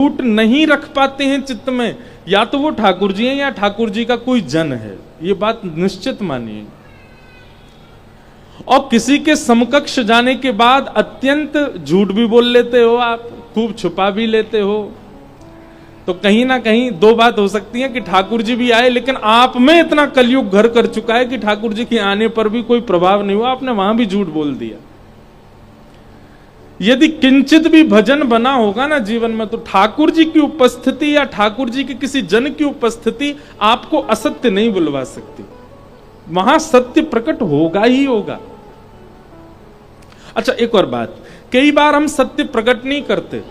झूठ नहीं रख पाते हैं चित्त में, या तो वो ठाकुर जी हैं या ठाकुर जी का कोई जन है, ये बात निश्चित मानिए। और किसी के समकक्ष जाने के बाद अत्यंत झूठ भी बोल लेते हो आप, खूब छुपा भी लेते हो, तो कहीं ना कहीं दो बात हो सकती है कि ठाकुर जी भी आए लेकिन आप में इतना कलयुग घर कर चुका है कि ठाकुर जी के आने पर भी कोई प्रभाव नहीं हुआ, आपने वहां भी झूठ बोल दिया। यदि किंचित भी भजन बना होगा ना जीवन में, तो ठाकुर जी की उपस्थिति या ठाकुर जी के किसी जन की उपस्थिति आपको असत्य नहीं बुलवा सकती, वहां सत्य प्रकट होगा ही होगा। अच्छा, एक और बात, कई बार हम सत्य प्रकट नहीं करते।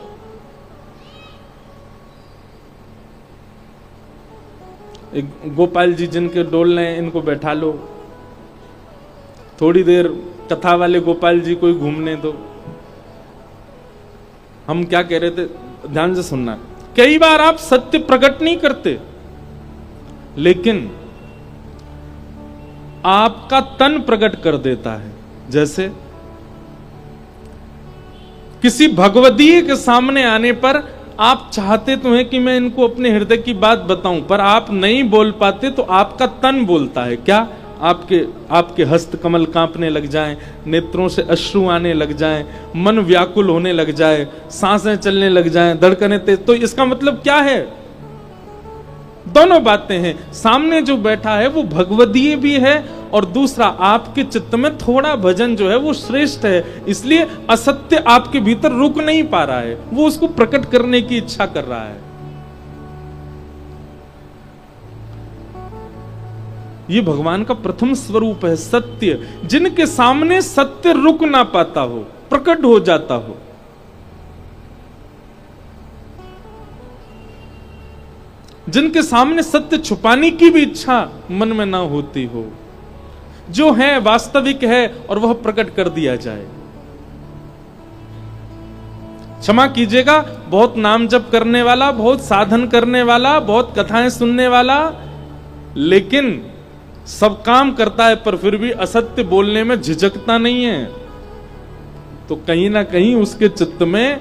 एक गोपाल जी जिनके डोल रहे हैं, इनको बैठा लो, थोड़ी देर कथा वाले गोपाल जी को घूमने दो। हम क्या कह रहे थे, ध्यान से सुनना। कई बार आप सत्य प्रकट नहीं करते, लेकिन आपका तन प्रकट कर देता है। जैसे किसी भगवदीय के सामने आने पर आप चाहते तो हैं कि मैं इनको अपने हृदय की बात बताऊं, पर आप नहीं बोल पाते, तो आपका तन बोलता है। क्या? आपके हस्त कमल कांपने लग जाएं, नेत्रों से अश्रु आने लग जाएं, मन व्याकुल होने लग जाए, सांसें चलने लग जाएं, धड़कनें तेज। तो इसका मतलब क्या है? दोनों बातें हैं, सामने जो बैठा है वो भगवदीय भी है, और दूसरा आपके चित्त में थोड़ा भजन जो है वो श्रेष्ठ है, इसलिए असत्य आपके भीतर रुक नहीं पा रहा है, वो उसको प्रकट करने की इच्छा कर रहा है। ये भगवान का प्रथम स्वरूप है, सत्य। जिनके सामने सत्य रुक ना पाता हो, प्रकट हो जाता हो। जिनके सामने सत्य छुपाने की भी इच्छा मन में ना होती हो, जो है वास्तविक है और वह प्रकट कर दिया जाए। क्षमा कीजिएगा, बहुत नाम जप करने वाला, बहुत साधन करने वाला, बहुत कथाएं सुनने वाला, लेकिन सब काम करता है पर फिर भी असत्य बोलने में झिझकता नहीं है, तो कहीं ना कहीं उसके चित्त में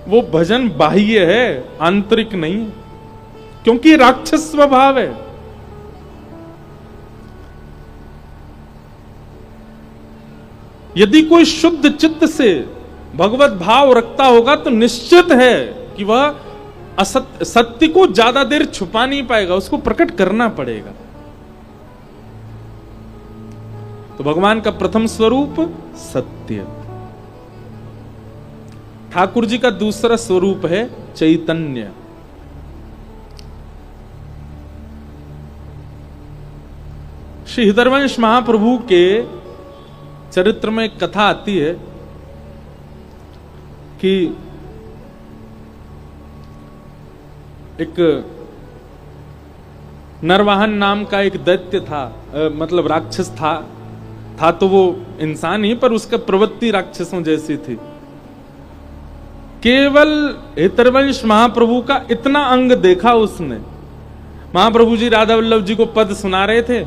वो भजन बाह्य है, आंतरिक नहीं, क्योंकि राक्षस स्वभाव है। यदि कोई शुद्ध चित्त से भगवत भाव रखता होगा तो निश्चित है कि वह सत्य को ज्यादा देर छुपा नहीं पाएगा, उसको प्रकट करना पड़ेगा। तो भगवान का प्रथम स्वरूप सत्य। ठाकुर जी का दूसरा स्वरूप है चैतन्य। श्री हृदयवंश महाप्रभु के चरित्र में एक कथा आती है कि एक नरवाहन नाम का एक दैत्य था, मतलब राक्षस था तो वो इंसान ही, पर उसका प्रवृत्ति राक्षसों जैसी थी। केवल हृदयवंश महाप्रभु का इतना अंग देखा उसने। महाप्रभु जी राधा वल्लभ जी को पद सुना रहे थे,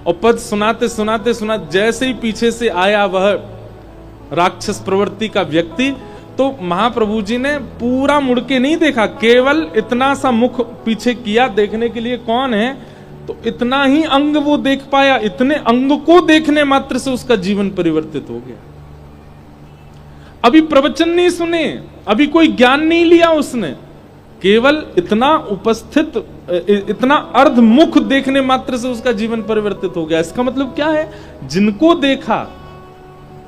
और पद सुनाते सुनाते जैसे ही पीछे से आया वह राक्षस प्रवृत्ति का व्यक्ति, तो महाप्रभु जी ने पूरा मुड़ के नहीं देखा, केवल इतना सा मुख पीछे किया देखने के लिए कौन है, तो इतना ही अंग वो देख पाया। इतने अंग को देखने मात्र से उसका जीवन परिवर्तित हो गया। अभी प्रवचन नहीं सुने, अभी कोई ज्ञान नहीं लिया उसने, केवल इतना उपस्थित, इतना अर्धमुख देखने मात्र से उसका जीवन परिवर्तित हो गया। इसका मतलब क्या है? जिनको देखा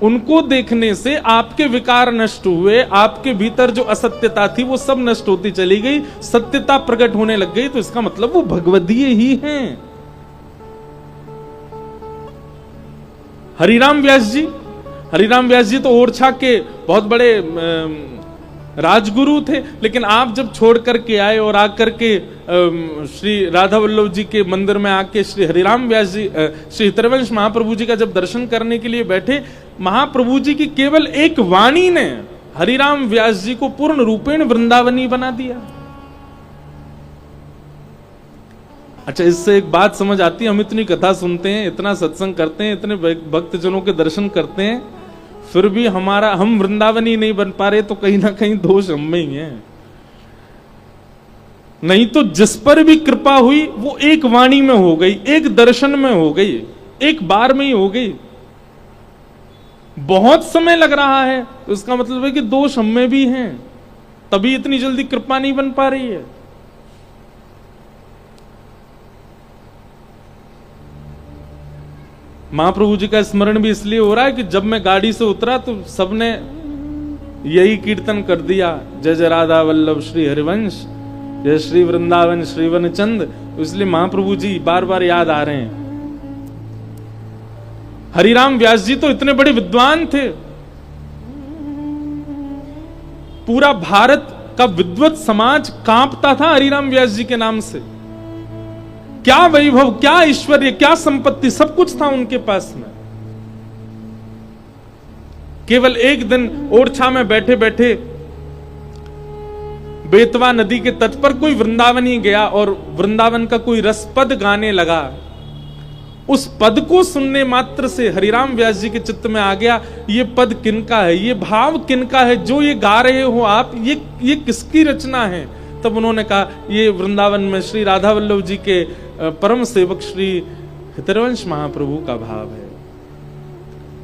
उनको देखने से आपके विकार नष्ट हुए, आपके भीतर जो असत्यता थी वो सब नष्ट होती चली गई, सत्यता प्रकट होने लग गई, तो इसका मतलब वो भगवदीय ही हैं। हरिराम व्यास जी तो ओरछा के बहुत बड़े राजगुरु थे, लेकिन आप जब छोड़ करके आए और आकर के श्री राधा वल्लभ जी के मंदिर में आके श्री हरिराम व्यास जी, श्री हृदयवंश महाप्रभु जी का जब दर्शन करने के लिए बैठे, महाप्रभु जी की केवल एक वाणी ने हरिराम व्यास जी को पूर्ण रूपेण वृंदावनी बना दिया। अच्छा, इससे एक बात समझ आती है, हम इतनी कथा सुनते हैं, इतना सत्संग करते हैं, इतने भक्तजनों के दर्शन करते हैं, फिर भी हम वृंदावनी नहीं बन पा रहे, तो कहीं ना कहीं दोष हम में ही है। नहीं तो जिस पर भी कृपा हुई वो एक वाणी में हो गई, एक दर्शन में हो गई, एक बार में ही हो गई। बहुत समय लग रहा है तो इसका मतलब है कि दोष हम में भी हैं, तभी इतनी जल्दी कृपा नहीं बन पा रही है। महाप्रभु जी का स्मरण भी इसलिए हो रहा है कि जब मैं गाड़ी से उतरा तो सबने यही कीर्तन कर दिया, जय जय राधा वल्लभ श्री हरिवंश, जय श्री वृंदावन श्रीवन चंद। इसलिए महाप्रभु जी बार बार याद आ रहे हैं। हरिराम व्यास जी तो इतने बड़े विद्वान थे, पूरा भारत का विद्वत समाज कांपता था हरिराम व्यास जी के नाम से। क्या वैभव, क्या ऐश्वर्य, क्या संपत्ति, सब कुछ था उनके पास में। केवल एक दिन ओरछा में बैठे बैठे बेतवा नदी के तट पर कोई वृंदावनी गया और वृंदावन का कोई रसपद गाने लगा। उस पद को सुनने मात्र से हरिराम व्यास जी के चित्त में आ गया, ये पद किनका है, ये भाव किनका है, जो ये गा रहे हो आप, ये किसकी रचना है। तब उन्होंने कहा ये वृंदावन में श्री राधा वल्लभ जी के परम सेवक श्री हितरवंश महाप्रभु का भाव है।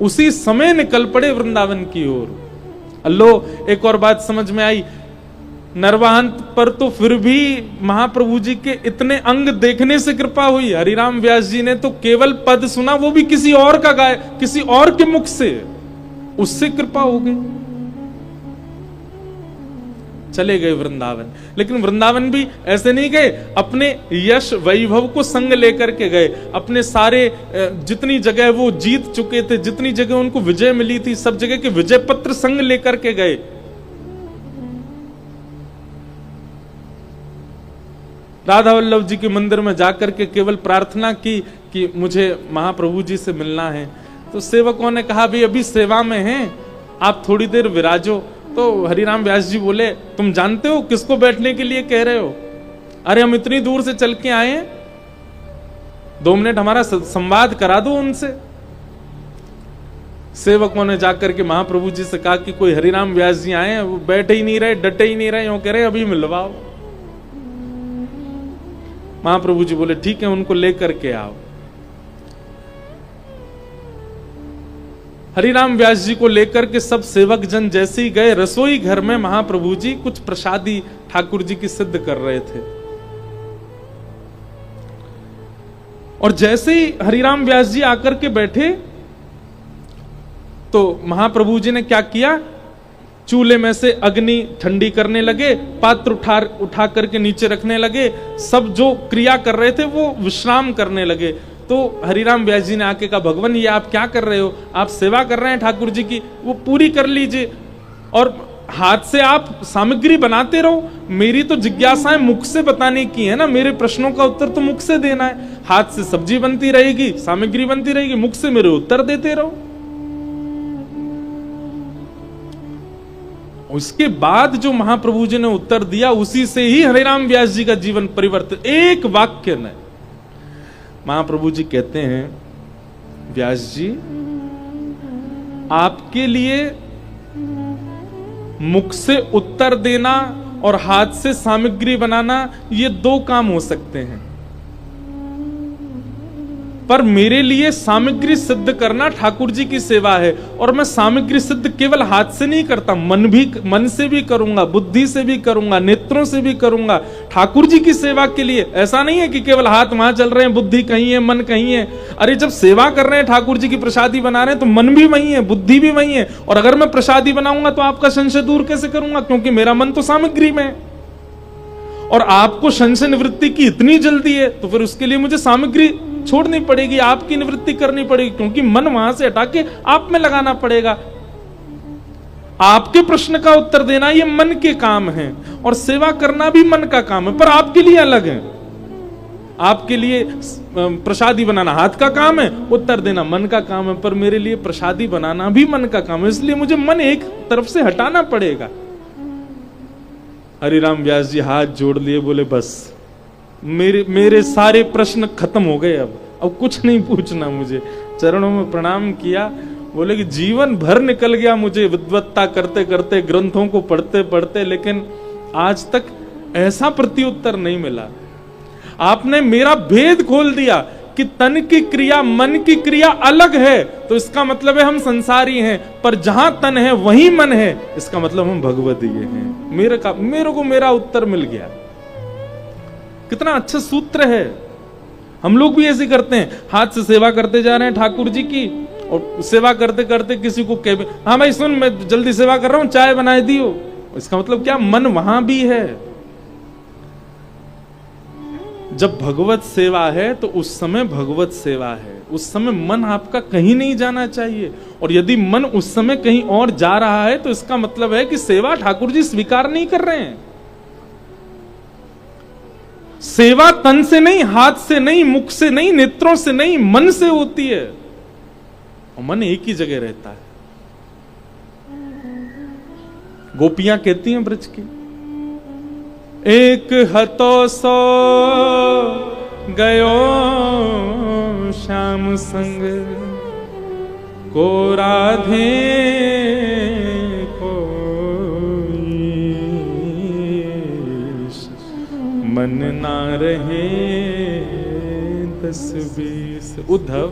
उसी समय निकल पड़े वृंदावन की ओर। अल्लो, एक और बात समझ में आई, नरवाहन पर तो फिर भी महाप्रभु जी के इतने अंग देखने से कृपा हुई। हरिराम व्यास जी ने तो केवल पद सुना, वो भी किसी और का गाय, किसी और के मुख से, उससे कृपा हो गई। चले गए वृंदावन, लेकिन वृंदावन भी ऐसे नहीं गए, अपने यश वैभव को संग लेकर के गए। अपने सारे जितनी जगह वो जीत चुके थे, जितनी जगह उनको विजय मिली थी, सब जगह के विजय पत्र संग लेकर के गए। राधा वल्लभ जी के मंदिर में जाकर के केवल प्रार्थना की कि मुझे महाप्रभु जी से मिलना है। तो सेवकों ने कहा भी अभी सेवा में हैं, आप थोड़ी देर विराजो। तो हरिराम व्यास जी बोले, तुम जानते हो किसको बैठने के लिए कह रहे हो? अरे हम इतनी दूर से चल के आए हैं, 2 मिनट हमारा संवाद करा दो उनसे। सेवकों ने जाकर के महाप्रभु जी से कहा कि कोई हरिराम व्यास जी आए हैं, वो बैठे ही नहीं रहे, डटे ही नहीं रहे, यूं कह रहे अभी मिलवाओ। महाप्रभु जी बोले ठीक है, उनको लेकर के आओ। हरिराम व्यास जी को लेकर के सब सेवक जन जैसे ही गए, रसोई घर में महाप्रभु जी कुछ प्रसादी ठाकुर जी की सिद्ध कर रहे थे। और जैसे ही हरिराम व्यास जी आकर के बैठे तो महाप्रभु जी ने क्या किया, चूल्हे में से अग्नि ठंडी करने लगे, पात्र उठा करके नीचे रखने लगे। सब जो क्रिया कर रहे थे वो विश्राम करने लगे। तो हरिराम व्यास जी ने आके कहा, भगवान ये आप क्या कर रहे हो? आप सेवा कर रहे हैं ठाकुर जी की, वो पूरी कर लीजिए और हाथ से आप सामग्री बनाते रहो। मेरी तो जिज्ञासाएं मुख से बताने की है ना, मेरे प्रश्नों का उत्तर तो मुख से देना है। हाथ से सब्जी बनती रहेगी, सामग्री बनती रहेगी, मुख से मेरे उत्तर देते रहो। उसके बाद जो महाप्रभु जी ने उत्तर दिया, उसी से ही हरिराम व्यास जी का जीवन परिवर्तित। एक वाक्य में महाप्रभु जी कहते हैं, व्यास जी आपके लिए मुख से उत्तर देना और हाथ से सामग्री बनाना, ये 2 काम हो सकते हैं, पर मेरे लिए सामग्री सिद्ध करना ठाकुर जी की सेवा है। और मैं सामग्री सिद्ध केवल हाथ से नहीं करता, मन से भी करूंगा, बुद्धि से भी करूंगा, नेत्रों से भी करूंगा, ठाकुर जी की सेवा के लिए। ऐसा नहीं है कि केवल हाथ वहां चल रहे हैं, बुद्धि कहीं है, मन कहीं है। अरे जब सेवा कर रहे हैं, ठाकुर जी की प्रसादी बना रहे हैं, तो मन भी वही है, बुद्धि भी वही है। और अगर मैं प्रसादी बनाऊंगा तो आपका संशय दूर कैसे करूंगा, क्योंकि मेरा मन तो सामग्री में है। और आपको संशय निवृत्ति की इतनी जल्दी है, तो फिर उसके लिए मुझे सामग्री छोड़नी पड़ेगी, आपकी निवृत्ति करनी पड़ेगी, क्योंकि मन वहां से हटा के आप में लगाना पड़ेगा। आपके प्रश्न का उत्तर देना ये मन के काम है, और सेवा करना भी मन का काम है, पर आपके लिए अलग है। आपके लिए प्रसादी बनाना हाथ का काम है, उत्तर देना मन का काम है, पर मेरे लिए प्रसादी बनाना भी मन का काम है, इसलिए मुझे मन एक तरफ से हटाना पड़ेगा। हरिराम व्यास जी हाथ जोड़ लिए, बोले बस मेरे सारे प्रश्न खत्म हो गए, अब कुछ नहीं पूछना मुझे। चरणों में प्रणाम किया, बोले कि जीवन भर निकल गया मुझे विद्वत्ता करते करते, ग्रंथों को पढ़ते पढ़ते, लेकिन आज तक ऐसा प्रत्युत्तर नहीं मिला। आपने मेरा भेद खोल दिया कि तन की क्रिया मन की क्रिया अलग है, तो इसका मतलब है हम संसारी हैं, पर जहां तन है वहीं मन है, इसका मतलब हम भगवदीय हैं। मेरे को मेरा उत्तर मिल गया। कितना अच्छा सूत्र है। हम लोग भी ऐसे करते हैं, हाथ से सेवा करते जा रहे हैं ठाकुर जी की, और सेवा करते करते किसी को कह, हाँ भाई सुन, मैं जल्दी सेवा कर रहा हूं, चाय बनाए दियो। इसका मतलब क्या? मन वहां भी है। जब भगवत सेवा है तो उस समय भगवत सेवा है, उस समय मन आपका कहीं नहीं जाना चाहिए। और यदि मन उस समय कहीं और जा रहा है तो इसका मतलब है कि सेवा ठाकुर जी स्वीकार नहीं कर रहे हैं। सेवा तन से नहीं, हाथ से नहीं, मुख से नहीं, नेत्रों से नहीं, मन से होती है, और मन एक ही जगह रहता है। गोपियां कहती हैं ब्रज की, एक हतो सो गयो श्याम संग, को राधे को मन ना रहे 10-20। उद्धव,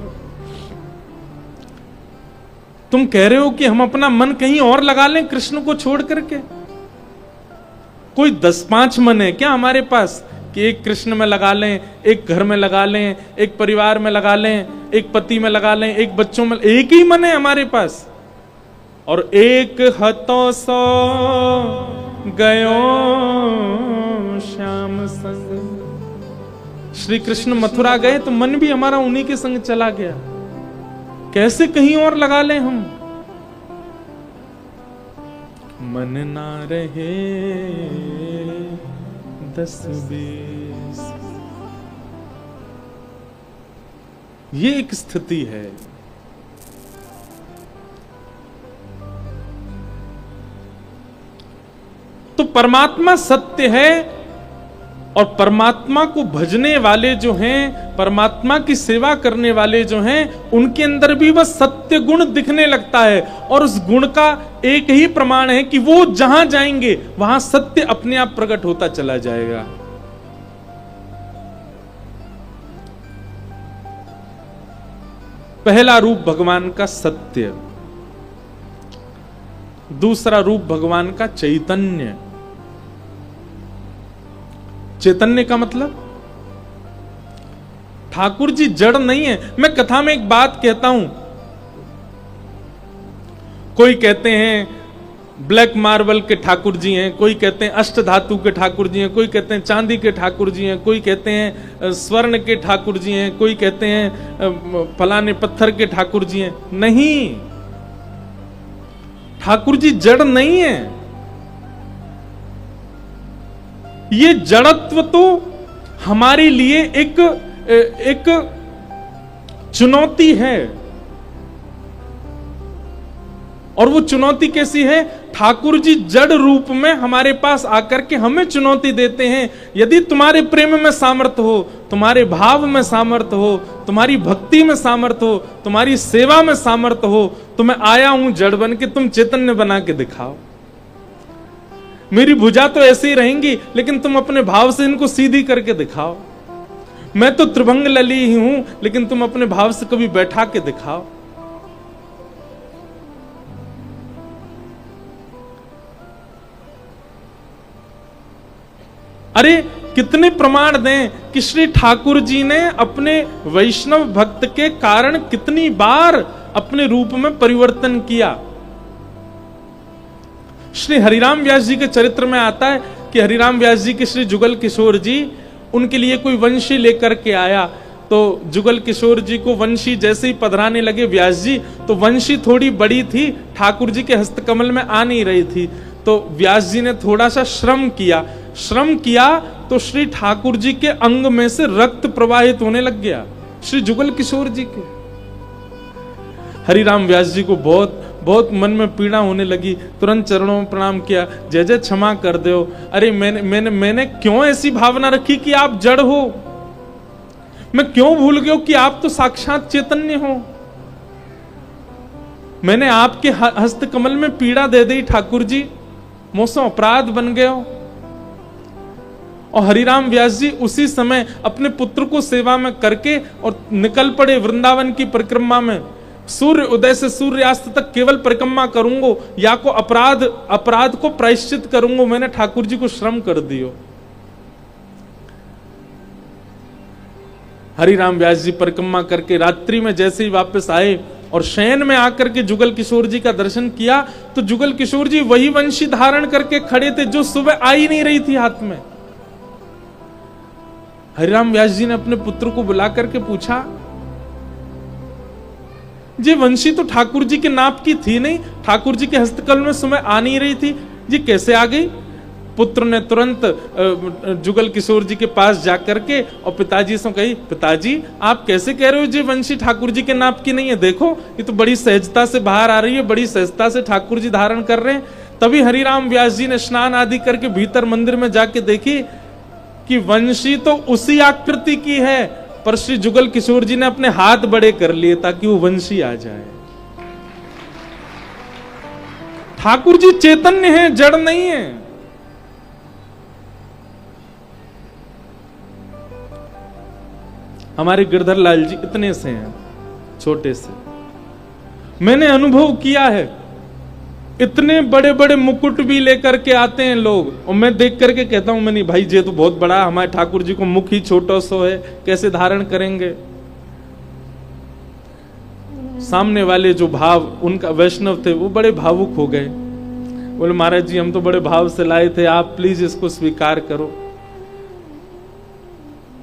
तुम कह रहे हो कि हम अपना मन कहीं और लगा लें कृष्ण को छोड़ करके? कोई 10-5 मन है क्या हमारे पास कि एक कृष्ण में लगा लें, एक घर में लगा लें, एक परिवार में लगा लें, एक पति में लगा लें, एक बच्चों में? एक ही मन है हमारे पास। और एक हतो सो गयो श्याम संग। श्री कृष्ण मथुरा गए तो मन भी हमारा उन्हीं के संग चला गया। कैसे कहीं और लगा लें हम? मन ना रहे 10-20। ये एक स्थिति है। तो परमात्मा सत्य है, और परमात्मा को भजने वाले जो हैं, परमात्मा की सेवा करने वाले जो हैं, उनके अंदर भी वह सत्य गुण दिखने लगता है। और उस गुण का एक ही प्रमाण है कि वो जहां जाएंगे वहां सत्य अपने आप प्रकट होता चला जाएगा। पहला रूप भगवान का सत्य, दूसरा रूप भगवान का चैतन्य। चैतन्य का मतलब ठाकुर जी जड़ नहीं है। मैं कथा में एक बात कहता हूं, कोई कहते हैं ब्लैक मार्बल के ठाकुर जी हैं, कोई कहते हैं अष्ट धातु के ठाकुर जी हैं, कोई कहते हैं चांदी के ठाकुर जी हैं, कोई कहते हैं स्वर्ण के ठाकुर जी हैं, कोई कहते हैं फलाने पत्थर के ठाकुर जी हैं। नहीं, ठाकुर जी जड़ नहीं है। ये जड़त्व तो हमारे लिए एक चुनौती है। और वो चुनौती कैसी है? ठाकुर जी जड़ रूप में हमारे पास आकर के हमें चुनौती देते हैं। यदि तुम्हारे प्रेम में सामर्थ्य हो, तुम्हारे भाव में सामर्थ्य हो, तुम्हारी भक्ति में सामर्थ्य हो, तुम्हारी सेवा में सामर्थ्य हो, तो मैं आया हूं जड़ बन के, तुम चैतन्य बना के दिखाओ। मेरी भुजा तो ऐसे ही रहेंगी, लेकिन तुम अपने भाव से इनको सीधी करके दिखाओ। मैं तो त्रिभंग लली ही हूं, लेकिन तुम अपने भाव से कभी बैठा के दिखाओ। अरे कितने प्रमाण दें कि श्री ठाकुर जी ने अपने वैष्णव भक्त के कारण कितनी बार अपने रूप में परिवर्तन किया। श्री हरिराम व्यास जी के चरित्र में आता है कि हरिराम व्यास जी के श्री जुगल किशोर जी, उनके लिए कोई वंशी लेकर के आया, तो जुगल किशोर जी को वंशी जैसे ही पधराने लगे व्यास जी, तो वंशी थोड़ी बड़ी थी, ठाकुर जी के हस्तकमल में आ नहीं रही थी। तो व्यास जी ने थोड़ा सा श्रम किया तो श्री ठाकुर जी के अंग में से रक्त प्रवाहित होने लग गया, श्री जुगल किशोर जी के। हरिराम व्यास जी को बहुत बहुत मन में पीड़ा होने लगी, तुरंत चरणों में प्रणाम किया, जय जय क्षमा कर दो। अरे मैंने क्यों ऐसी भावना रखी कि आप जड़ हो? मैं क्यों भूल गया कि आप तो साक्षात चैतन्य हो? मैंने आपके हस्त कमल में पीड़ा दे दी ठाकुर जी, मुझसे अपराध बन गए हो। और हरिराम व्यास जी उसी समय अपने पुत्र को सेवा में करके और निकल पड़े वृंदावन की परिक्रमा में। सूर्य उदय से सूर्यास्त तक केवल परिक्रमा करूंगा, या को अपराध को प्रायश्चित करूंगा, मैंने ठाकुर जी को श्रम कर दियो। हरिराम व्यास जी परिक्रमा करके रात्रि में जैसे ही वापस आए और शयन में आकर के जुगल किशोर जी का दर्शन किया, तो जुगल किशोर जी वही वंशी धारण करके खड़े थे जो सुबह आ ही नहीं रही थी हाथ में। हरिराम व्यास जी ने अपने पुत्र को बुला करके पूछा, जी वंशी तो ठाकुर जी के नाप की थी नहीं, ठाकुर जी के हस्तकल में सुबह आ नहीं रही थी, जी कैसे आ गई? पुत्र ने तुरंत जुगल किशोर जी के पास जाकर के और पिताजी से कही, पिताजी आप कैसे कह रहे हो जी वंशी ठाकुर जी के नाप की नहीं है, देखो ये तो बड़ी सहजता से बाहर आ रही है, बड़ी सहजता से ठाकुर जी धारण कर रहे हैं। तभी हरिराम व्यास जी ने स्नान आदि करके भीतर मंदिर में जाके देखी कि वंशी तो उसी आकृति की है, पर श्री जुगल किशोर जी ने अपने हाथ बड़े कर लिए ताकि वो वंशी आ जाए। ठाकुर जी चैतन्य है, जड़ नहीं है। हमारे गिरधर लाल जी इतने से हैं, छोटे से। मैंने अनुभव किया है, इतने बड़े बड़े मुकुट भी लेकर के आते हैं लोग, और मैं देख करके कहता हूं, मैं नहीं भाई ये तो बहुत बड़ा, हमारे ठाकुर जी को मुख ही छोटा सो है, कैसे धारण करेंगे। सामने वाले जो भाव उनका वैष्णव थे वो बड़े भावुक हो गए, बोले महाराज जी हम तो बड़े भाव से लाए थे, आप प्लीज इसको स्वीकार करो।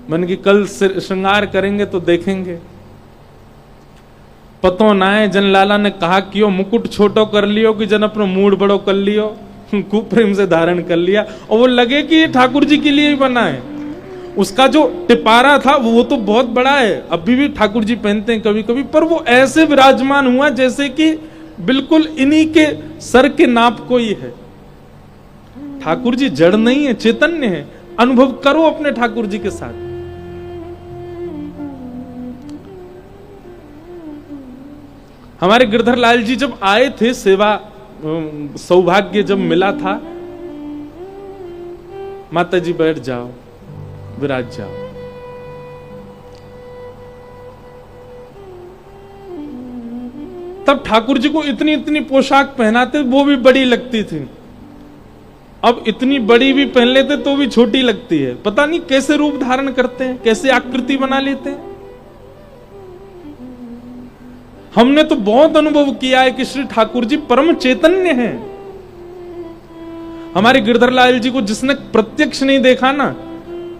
मैंने कि कल श्रृंगार करेंगे तो देखेंगे। पतो ना है जन लाला ने कहा कि मुकुट छोटो कर लियो कि जन अपना मूड बड़ो कर लियो, खूब प्रेम से धारण कर लिया, और वो लगे कि ये ठाकुर जी के लिए ही बना है। उसका जो टिपारा था वो तो बहुत बड़ा है, अभी भी ठाकुर जी पहनते हैं कभी कभी, पर वो ऐसे विराजमान हुआ जैसे कि बिल्कुल इन्हीं के सर के नाप को ही है। ठाकुर जी जड़ नहीं है, चैतन्य है। अनुभव करो अपने ठाकुर जी के साथ। हमारे गिरधर लाल जी जब आए थे, सेवा सौभाग्य जब मिला था, माता जी बैठ जाओ, विराज जाओ। तब ठाकुर जी को इतनी इतनी पोशाक पहनाते, वो भी बड़ी लगती थी। अब इतनी बड़ी भी पहन लेते तो भी छोटी लगती है। पता नहीं कैसे रूप धारण करते हैं, कैसे आकृति बना लेते हैं। हमने तो बहुत अनुभव किया है कि श्री ठाकुर जी परम चैतन्य हैं। हमारे गिरधर लाल जी को जिसने प्रत्यक्ष नहीं देखा ना,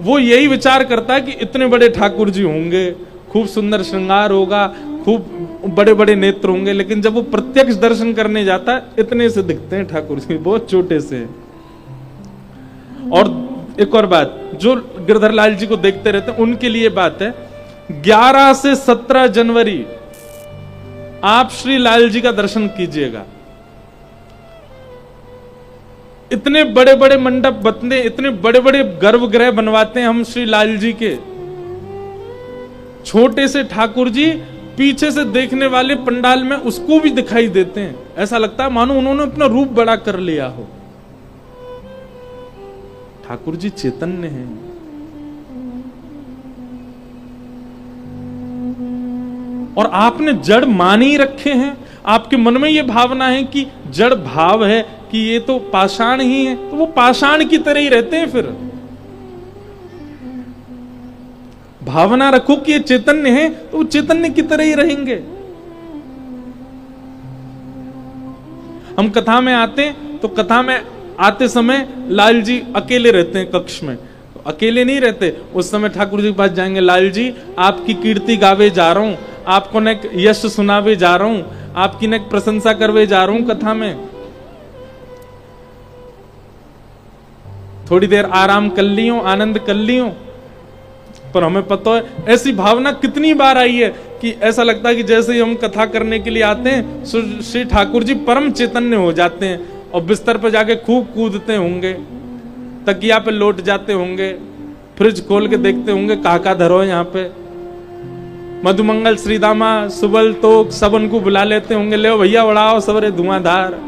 वो यही विचार करता है कि इतने बड़े ठाकुर जी होंगे, खूब सुंदर श्रृंगार होगा, खूब बड़े बड़े नेत्र होंगे, लेकिन जब वो प्रत्यक्ष दर्शन करने जाता है, इतने से दिखते हैं ठाकुर जी, बहुत छोटे से। और एक और बात, जो गिरधर लाल जी को देखते रहते हैं उनके लिए बात है, 11 से 17 जनवरी आप श्री लाल जी का दर्शन कीजिएगा। इतने बड़े बड़े मंडप बनते, इतने बड़े बड़े गर्भगृह बनवाते हैं हम श्री लाल जी के। छोटे से ठाकुर जी पीछे से देखने वाले पंडाल में उसको भी दिखाई देते हैं, ऐसा लगता है मानो उन्होंने अपना रूप बड़ा कर लिया हो। ठाकुर जी चैतन्य हैं। और आपने जड़ मान ही रखे हैं। आपके मन में ये भावना है कि जड़ भाव है, कि ये तो पाषाण ही है, तो वो पाषाण की तरह ही रहते हैं। फिर भावना रखो कि ये चैतन्य है, तो वो चैतन्य की तरह ही रहेंगे। हम कथा में आते हैं तो कथा में आते समय लाल जी अकेले रहते हैं कक्ष में। तो अकेले नहीं रहते, उस समय ठाकुर जी के पास जाएंगे, लाल जी आपकी कीर्ति गावे जा रहा हूं, आपको ने यश सुनावे जा रहा हूं, आपकी ने प्रशंसा करवे जा रहा हूं कथा में, थोड़ी देर आराम कर लियो, आनंद कर लियो। पर हमें पता है ऐसी भावना कितनी बार आई है कि ऐसा लगता है कि जैसे ही हम कथा करने के लिए आते हैं, श्री ठाकुर जी परम चैतन्य हो जाते हैं और बिस्तर पर जाके खूब कूदते होंगे, तकिया पे लौट जाते होंगे, फ्रिज खोल के देखते होंगे काका धरो यहाँ पे, मधुमंगल श्रीदामा सुबल तोक सब उनको बुला लेते होंगे, ले भैया उड़ाओ सबरे धुआंधार।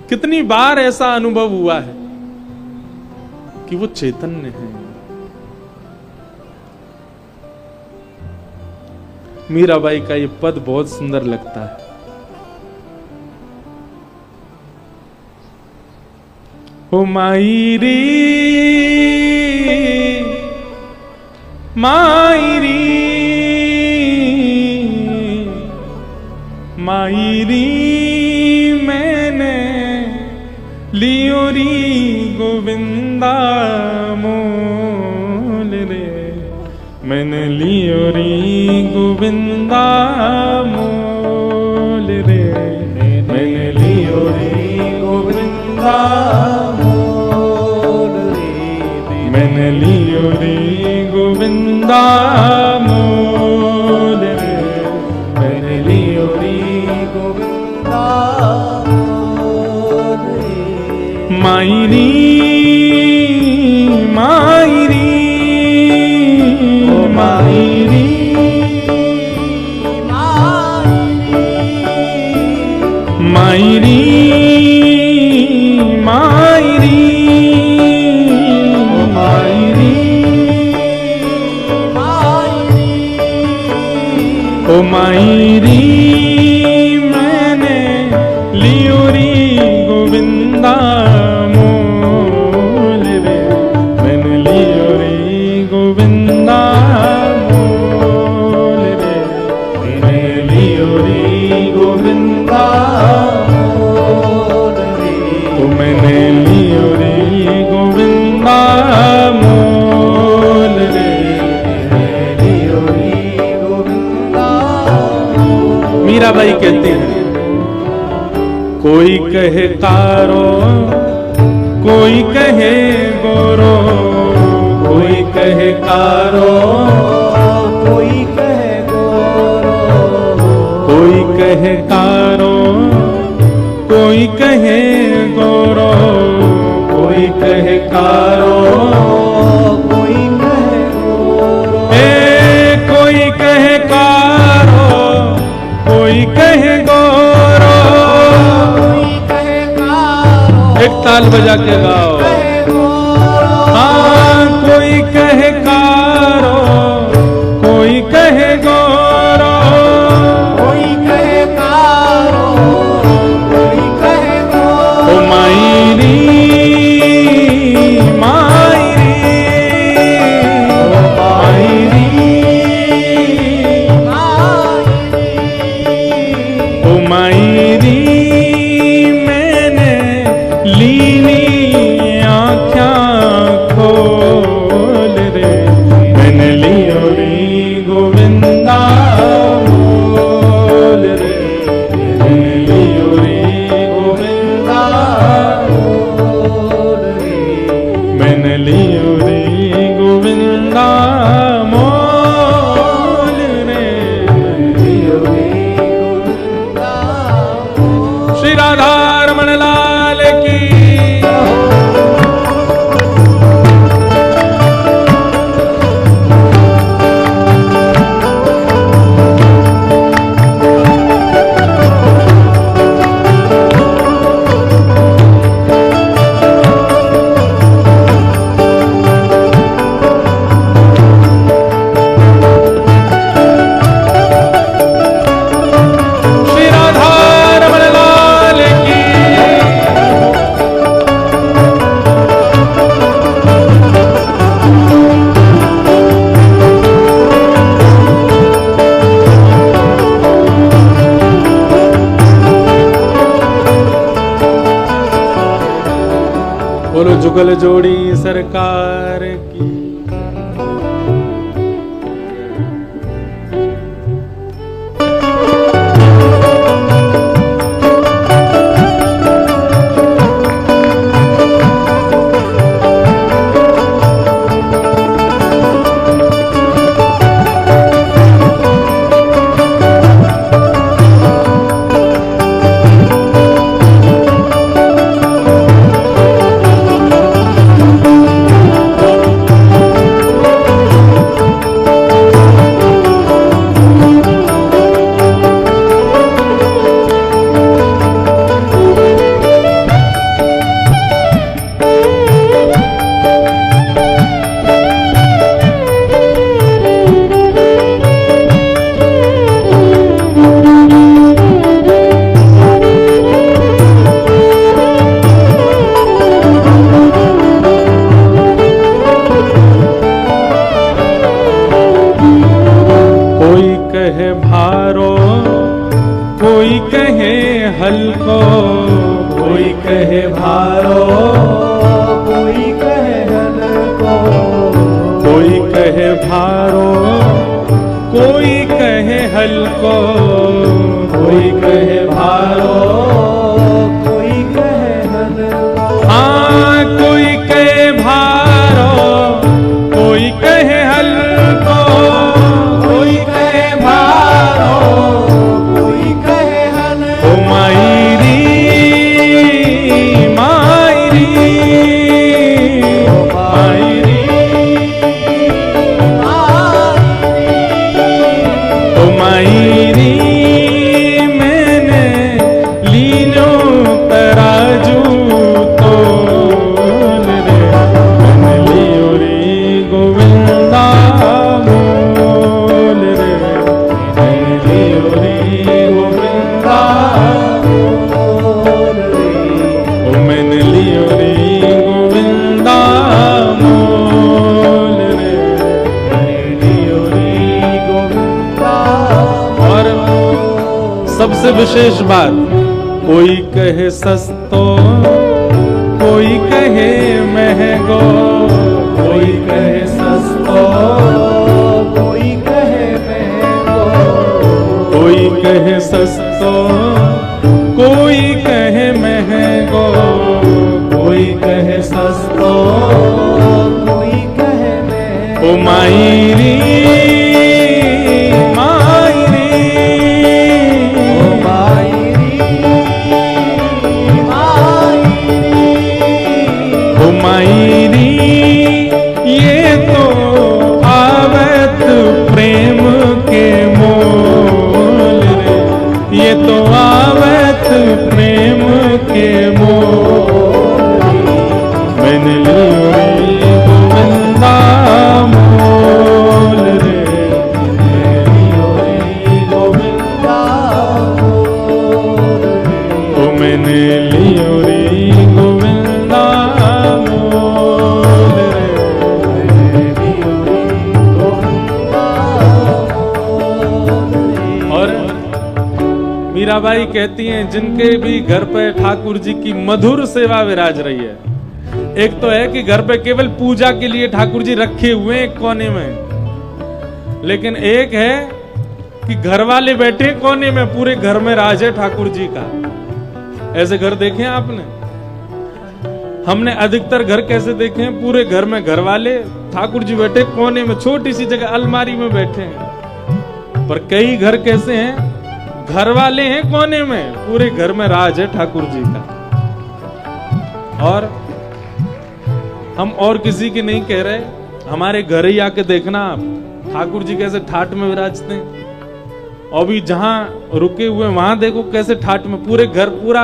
कितनी बार ऐसा अनुभव हुआ है। कि वो चैतन्य है। मीराबाई का ये पद बहुत सुंदर लगता है। ओ माई रे माई रे माई रे मैंने लियो री गोविंदा मोल रे, मैंने लियो री गोविंदा मोल रे, मैंने लियो री गोविंदा मोल रे, मैंने लियो री गोविंदा मोल रे, मैंने लियो री गोविंदा मोल रे। मायरी मायरी मायरी मायरी मायरी ओ मायरी मैंने लियो री गोविंदा मोल रे, मैंने लियो री गोविंदा मोल रे, मैंने लियो री गोविंदा मोल रे, ओ मैंने लियो री गोविंदा मोल रे, मैंने लियो री गोविंदा। मीराबाई कहती हैं, कोई कहे तारो कोई कहे गोरो, कोई कहे कारो कोई कहे गोरो, कोई कहे कारो कोई कहे गोरो, कोई कहे कारो कोई कहे गोरो, कोई कहे कारो कोई कहे गोरो, एक ताल बजा के गाओ। हाँ कोई कहे कारो कोई कहे गोरो, कोई कहे कारो कोई कहे गोरो, ओ मायरी मायरी मायरी ओ मायरी लीनी आँख्या खोल रे, मैंने लियो री गोविंदा मोल रे, मैंने लियो री गोविंदा मोल रे, मैंने लियो री गोविंदा मोल रे, मैंने लियो री गोविंदा। श्री राधा रमण लाल की। बोलो जुगल जोड़ी सरकार की। हल्को, कोई कहे भारो, कोई कहे हल्को। हाँ कोई कहे भारो, कोई कहे हल्को, कोई कहे भारो, कोई कहे हल्को। ओ मायरी मायरी मायरी, ओ मायरी मैंने लीनो तराजू तोल रे, मैंने लियो रे गोविंदा मोल रे, मैंने लियो रे गोविंदा मोल रे। ओ मैंने लियो रे गोविंदा मोल रे, मैंने लियो रे गोविंदा। और सबसे विशेष बात, कोई कहे सस्तो, कोई कहे महंगो, कोई कहे सस्तो, कोई कहे महंगो। कोई कहे सस्तो, कोई कहे महंगो, कोई कहे सस्तो, कोई कहे महंगो। ओ मायरी मायरी, ओ मायरी मायरी। ओ मायरी ये तो आवत प्रेम के मोल रे, ये तो आवत प्रेम के मोल, मैंने लियो रे गोविंदा मोल रे, मैंने लियो रे गोविंदा मोल रे। ओ मैंने लियो रे गोविंदा मोल रे। मैंने लियो रे गोविंदा मोल रे। और मीराबाई कहती हैं जिनके भी घर पे ठाकुर जी की मधुर सेवा विराज रही है, एक तो है कि घर पे केवल पूजा के लिए ठाकुर जी रखे हुए हैं एक कोने में, लेकिन एक है कि घर वाले बैठे कोने में, पूरे घर में राज है ठाकुर जी का। ऐसे घर देखे हैं आपने? हमने अधिकतर घर कैसे देखे हैं? पूरे घर में घर वाले, ठाकुर जी बैठे कोने में, छोटी सी जगह अलमारी में बैठे हैं। पर कई घर कैसे हैं? घर वाले हैं कोने में, पूरे घर में राज है ठाकुर जी का। और हम और किसी की नहीं कह रहे, हमारे घर ही आके देखना आप, ठाकुर जी कैसे ठाट में विराजते हैं। और भी जहां रुके हुए वहां देखो कैसे ठाट में, पूरे घर पूरा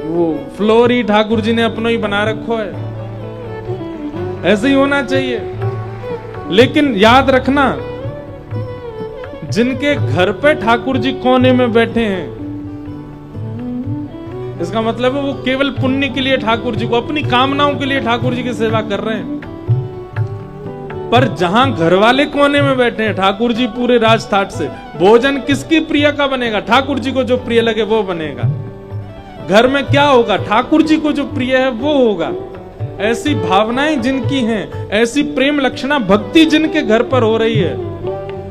वो फ्लोर ही ठाकुर जी ने अपना ही बना रखो है। ऐसे ही होना चाहिए। लेकिन याद रखना, जिनके घर पे ठाकुर जी कोने में बैठे हैं, इसका मतलब है वो केवल पुण्य के लिए ठाकुर जी को, अपनी कामनाओं के लिए ठाकुर जी की सेवा कर रहे हैं। पर जहां घर वाले कोने में बैठे हैं, ठाकुर जी पूरे राज ठाट से, भोजन किसकी प्रिय का बनेगा? ठाकुर जी को जो प्रिय लगे वो बनेगा। घर में क्या होगा? ठाकुर जी को जो प्रिय है वो होगा। ऐसी भावनाएं जिनकी हैं, ऐसी प्रेम लक्षणा भक्ति जिनके घर पर हो रही है,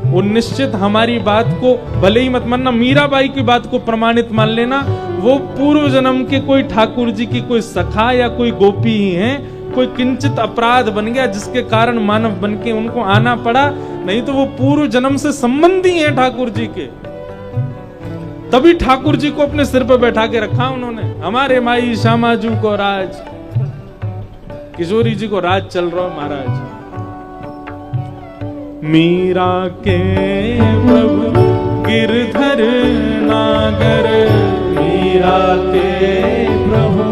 वो निश्चित हमारी बात को भले ही मत मानना, मीराबाई की बात को प्रमाणित मान लेना, वो पूर्व जन्म के कोई ठाकुर जी की कोई सखा या कोई गोपी ही हैं। कोई किंचित अपराध बन गया जिसके कारण मानव बन के उनको आना पड़ा, नहीं तो वो पूर्व जन्म से संबंधी हैं ठाकुर जी के। तभी ठाकुर जी को अपने सिर पर बैठा के रखा उन्होंने। हमारे माई श्यामाजू को राज, किशोरी जी को राज चल रहा है महाराज। मीरा के प्रभु गिरधर नागर, मीरा के प्रभु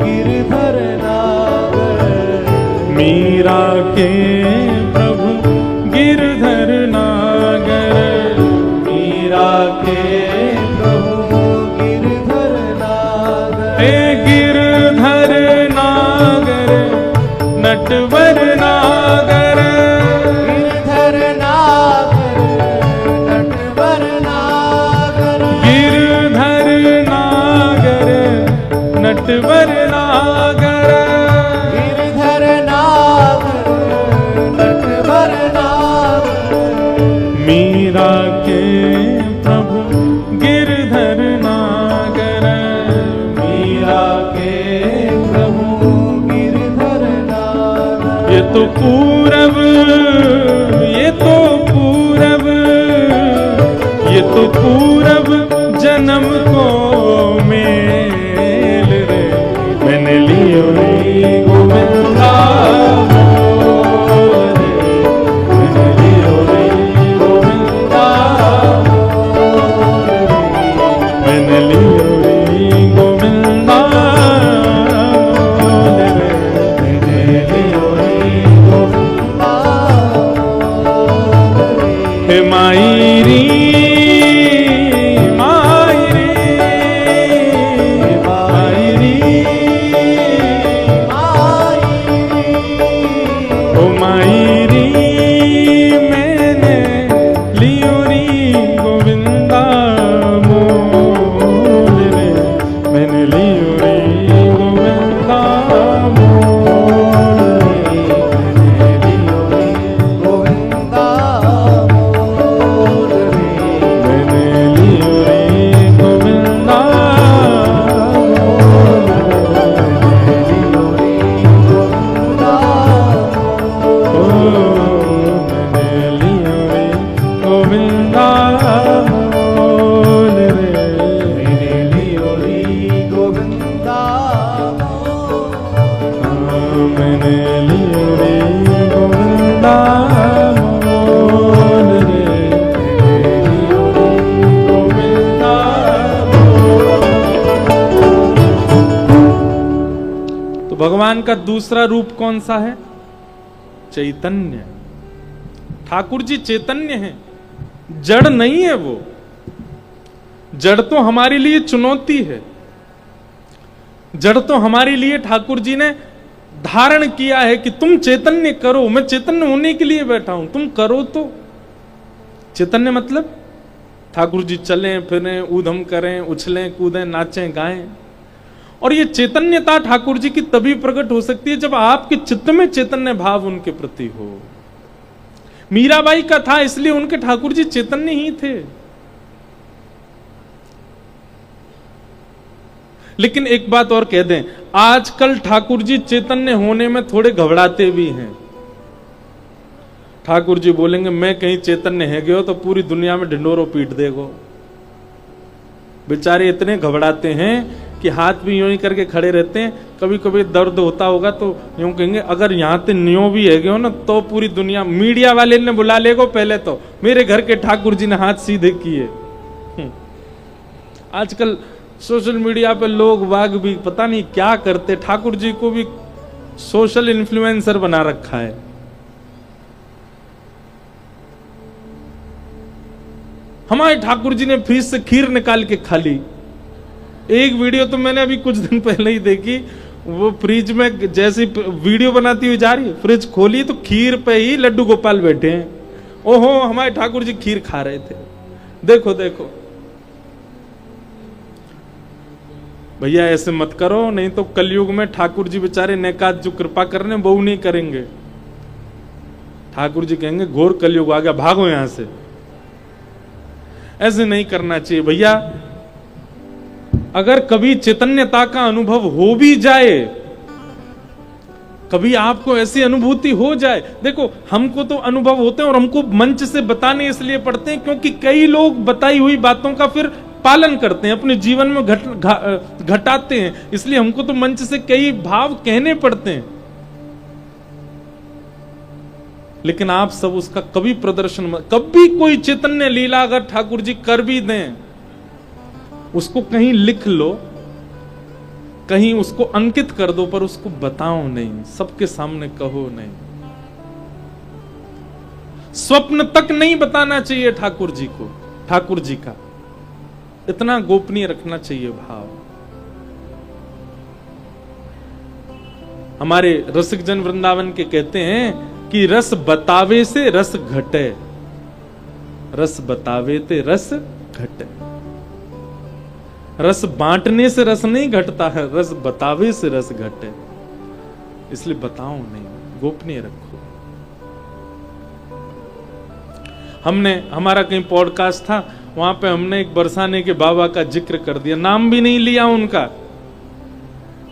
गिरधर नागर। मीरा के प्रभु गिरधर नागर, मीरा के प्रभु गिरधर नागर। हे गिरधर नागर नटवर नागर, गिरधर नागर नटवर नागर। गिरधर नागर नटवर नागर। गिरधर नागर नटवर नागर। मीरा के तो पूरब, ये तो पूरब, ये तो पूरब जन्म को मेल रे, मैंने लियो रे गोविंदा मोर रे, मैंने लियो रे गोविंदा मोर रे, मैंने लियो रे गोविंदा मोर रे, मैंने लियो रे गोविंदा मोर रे। हे माई री भगवान का दूसरा रूप कौन सा है? चैतन्य। ठाकुर जी चैतन्य हैं, जड़ नहीं है वो। जड़ तो हमारे लिए चुनौती है, जड़ तो हमारे लिए ठाकुर जी ने धारण किया है कि तुम चैतन्य करो, मैं चैतन्य होने के लिए बैठा हूं, तुम करो। तो चैतन्य मतलब ठाकुर जी चलें फिरें, ऊधम करें, उछलें कूदें, नाचें गाएं। और ये चैतन्यता ठाकुर जी की तभी प्रकट हो सकती है जब आपके चित्त में चैतन्य भाव उनके प्रति हो। मीराबाई का था, इसलिए उनके ठाकुर जी चैतन्य ही थे। लेकिन एक बात और कह दें, आजकल ठाकुर जी चैतन्य होने में थोड़े घबराते भी हैं। ठाकुर जी बोलेंगे मैं कहीं चैतन्य है गयो तो पूरी दुनिया में ढिंडोरो पीट देगो। बेचारे इतने घबराते हैं कि हाथ भी यूं ही करके खड़े रहते हैं। कभी कभी दर्द होता होगा तो यूं कहेंगे अगर यहाँ पे न्यो भी है गयो ना तो पूरी दुनिया, मीडिया वाले ने बुला लेगो। पहले तो मेरे घर के ठाकुर जी ने हाथ सीधे किए। आजकल सोशल मीडिया पे लोग वाग भी पता नहीं क्या करते, ठाकुर जी को भी सोशल इन्फ्लुएंसर बना रखा है। हमारे ठाकुर जी ने फ्रिज से खीर निकाल के खा ली। एक वीडियो तो मैंने अभी कुछ दिन पहले ही देखी, वो फ्रिज में जैसी वीडियो बनाती हुई जा रही है, फ्रिज खोली तो खीर पे ही लड्डू गोपाल बैठे हैं। ओहो, हमारे ठाकुर जी खीर खा रहे थे। देखो देखो भैया, ऐसे मत करो, नहीं तो कलयुग में ठाकुर जी बेचारे नेकात जो कृपा करने वो नहीं करेंगे। ठाकुर जी कहेंगे घोर कलयुग आ गया, भागो यहां से। ऐसे नहीं करना चाहिए भैया। अगर कभी चैतन्यता का अनुभव हो भी जाए, कभी आपको ऐसी अनुभूति हो जाए, देखो हमको तो अनुभव होते हैं और हमको मंच से बताने इसलिए पड़ते हैं क्योंकि कई लोग बताई हुई बातों का फिर पालन करते हैं, अपने जीवन में घटाते हैं, इसलिए हमको तो मंच से कई भाव कहने पड़ते हैं। लेकिन आप सब उसका कभी प्रदर्शन कभी कोई चैतन्य लीला अगर ठाकुर जी कर भी दें, उसको कहीं लिख लो, कहीं उसको अंकित कर दो, पर उसको बताओ नहीं, सबके सामने कहो नहीं। स्वप्न तक नहीं बताना चाहिए ठाकुर जी को, ठाकुर जी का इतना गोपनीय रखना चाहिए भाव। हमारे रसिक जन वृंदावन के कहते हैं कि रस बतावे से रस घटे, रस बतावे ते रस घटे। रस बांटने से रस नहीं घटता है, रस बतावे से रस घटे। इसलिए बताओ नहीं, गोपनीय रखो। हमने हमारा कहीं पॉडकास्ट था, वहां पे हमने एक बरसाने के बाबा का जिक्र कर दिया, नाम भी नहीं लिया उनका।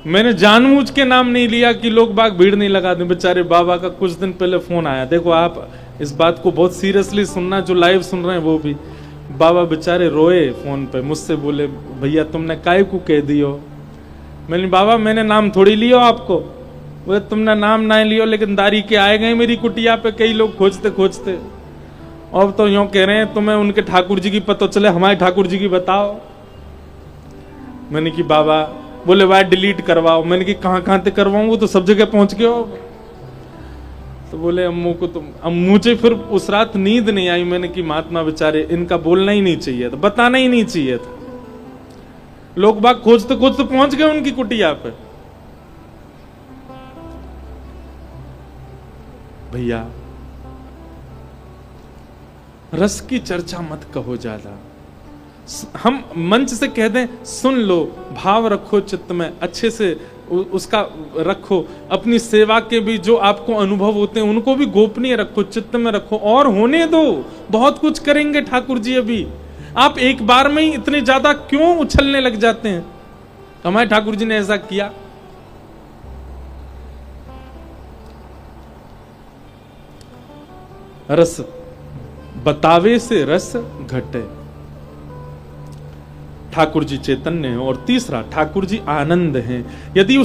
मैंने जानबूझ के नाम नहीं लिया कि लोग बाग भीड़ नहीं लगा दें। बेचारे बाबा का कुछ दिन पहले फोन आया, देखो आप इस बात को बहुत सीरियसली सुनना, जो लाइव सुन रहे हैं वो भी। बाबा बेचारे रोए फोन पे, मुझसे बोले भैया तुमने काय को कह दियो। मैंने बाबा मैंने नाम थोड़ी लियो आपको। बोले तुमने नाम ना लियो, लेकिन दारी के आए गए मेरी कुटिया पे कई लोग खोजते खोजते। अब तो यूं कह रहे हैं तुम्हें उनके ठाकुर जी की पता चले, हमारे ठाकुर जी की बताओ। मैंने कि बाबा, बोले वाह डिलीट करवाओ। मैंने कि कहां कहां से करवाऊं, वो तो सब जगह पहुंच गए हो। तो बोले अम्मू को तुम, अब मुझे फिर उस रात नींद नहीं आई। मैंने कि महात्मा बेचारे, इनका बोलना ही नहीं चाहिए था, बताना ही नहीं चाहिए था। लोग बाग खोजते खोजते पहुंच गए उनकी कुटिया पे। भैया रस की चर्चा मत कहो ज्यादा। हम मंच से कह दें सुन लो, भाव रखो चित्त में, अच्छे से उसका रखो। अपनी सेवा के भी जो आपको अनुभव होते हैं उनको भी गोपनीय रखो, चित्त में रखो और होने दो। बहुत कुछ करेंगे ठाकुर जी अभी। आप एक बार में ही इतने ज्यादा क्यों उछलने लग जाते हैं? हमारे ठाकुर जी ने ऐसा किया। रस बतावे से रस घटे। ठाकुर जी चैतन्य है। और तीसरा, ठाकुर जी आनंद हैं। यदि